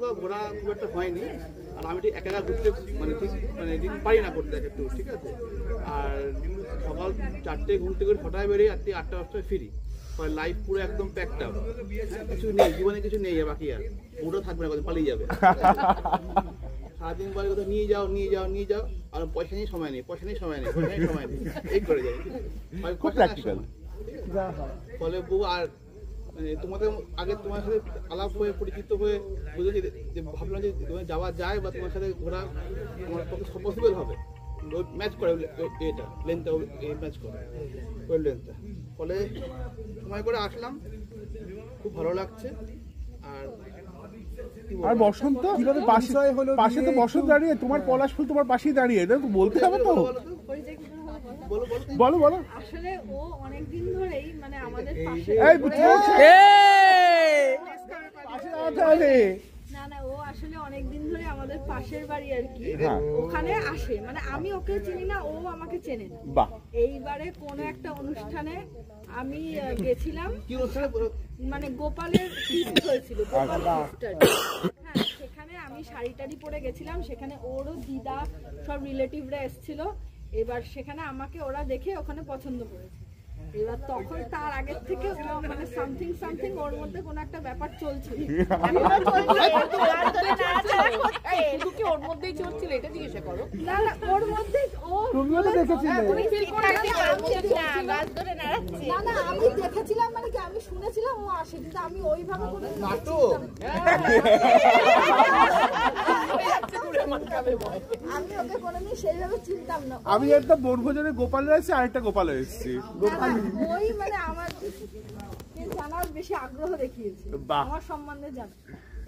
কোথাও ঘোরা খুব একটা হয়নি, আর আমি ঠিক একা ঘুরতে ঠিক পারি না করতে একটু, ঠিক আছে। আর সকাল 4টে ঘুম থেকে ছটায় বেরিয়ে 8টা 10টায় ফিরি, লাইফ পুরো একদম প্যাকড আপ, কিছু নেই জীবনে, কিছু নেই বাকি, আর পুরো থাকবে না, পালিয়ে যাবে সারাদিন বলে কোথাও নিয়ে যাও, আর পয়সা নিয়ে সময় নেই, এই করে যায়, খুব প্র্যাকটিক্যাল। ফলে বউ আর তোমাদের আগে তোমার সাথে আলাপ হয়ে পরিচিত হয়ে বুঝেছি যে ভাবলাম যে তোমার যাওয়া যায় বা তোমার সাথে ঘোরা আমার পক্ষে পসিবল হবে, ম্যাচ করে এটা লেন্থটা ম্যাচ করে ওই লেন্থটা। ফলে সময় করে আসলাম, খুব ভালো লাগছে। আর বসন্ত কিভাবে পাশে তো বসন্ত দাঁড়িয়ে, তোমার পলাশ ফুল তোমার পাশেই দাঁড়িয়ে, এটা তো বলতে হবে তো। বলো বলো। আসলে ও অনেকদিন ধরেই মানে আমাদের পাশে, না না ও আসলে অনেকদিন ধরে আমাদের পাশের বাড়ি আর কি, ওখানে আসে, মানে আমি ওকে চিনি না, ও আমাকে চেনে না। এইবারে কোনো একটা অনুষ্ঠানে আমি গেছিলাম, মানে গোপালের ফিস্ট হয়েছিল, হ্যাঁ সেখানে আমি শাড়ি টাড়ি পরে গেছিলাম, সেখানে ওরও দিদা সব রিলেটিভরা এসেছিল। এবার সেখানে আমাকে ওরা দেখে ওখানে পছন্দ করেছে। এবার তখন তার আগের থেকে মানে সামথিং ওর মধ্যে কোনো একটা ব্যাপার চলছিল, ওর মধ্যেই চলছিল, এটা জিজ্ঞাসা করো। না না ওর মধ্যে না আমি দেখেছিলাম, মানে কি আমি শুনেছিলাম ও আসে, কিন্তু আমি ওইভাবে আমি ওকে কোনোদিন সেইভাবে চিনতাম না। আমি একটা বনভোজনে গোপালের আছে, আরেকটা গোপাল এসেছি, ওই মানে আমার জানার বেশি আগ্রহ দেখিয়েছে আমার সম্বন্ধে জানা।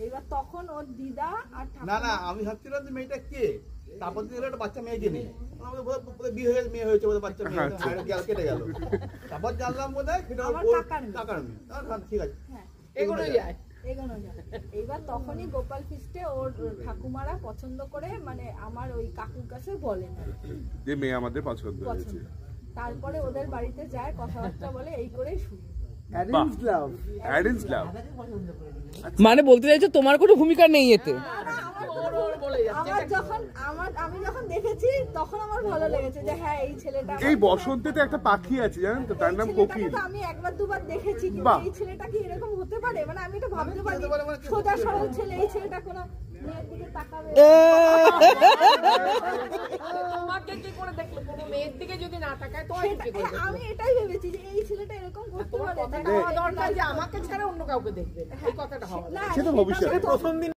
এবার তখন ওর দিদা আর না আমি ভাবছিলাম যে মেয়েটা কে, তারপর একটা বাচ্চা মেয়েকে নিয়ে বিয়ে হয়ে মেয়ে হয়েছে, বাচ্চা মেয়ে কেটে গেল, তারপর জানলাম বোধ হয় সেটা কাকার মেয়ে। ঠিক আছে, এগোনো যায়। এইবার তখনই গোপাল ফিস্টে ওর ঠাকুমারা পছন্দ করে, মানে আমার ওই কাকুর কাছে বলেন যে মেয়ে আমাদের পছন্দ হয়েছে, তারপরে ওদের বাড়িতে যায়, কথাবার্তা বলে, এই করেই শুরু। মানে বলতে চাইছো তোমার কোনো ভূমিকা নেই এতে? আমি যখন দেখেছি তখন আমার ভালো লেগেছে যে হ্যাঁ এই ছেলেটা। এই বসন্তেতে একটা পাখি আছে জানেন তো, তার নাম কোকিল। আমি একবার দুবার দেখেছি, কিন্তু এই ছেলেটা কি এরকম হতে পারে, মানে আমি এটা ভাবতে পারি সোজা সরল ছেলে, এই ছেলেটা কোনো মেয়ের দিকে তাকাবে? তোমাকে কি করে দেখলো, কোনো মেয়ের দিকে যদি না তাকায় তো আমি এটাই ভেবেছি যে এই ছেলেটা এরকম করতে পারে, দরকার যে আমাকে ছাড়া অন্য কাউকে দেখবে, এই কথাটা হবে না, সেটা ভবিষ্যতে প্রথম দিন।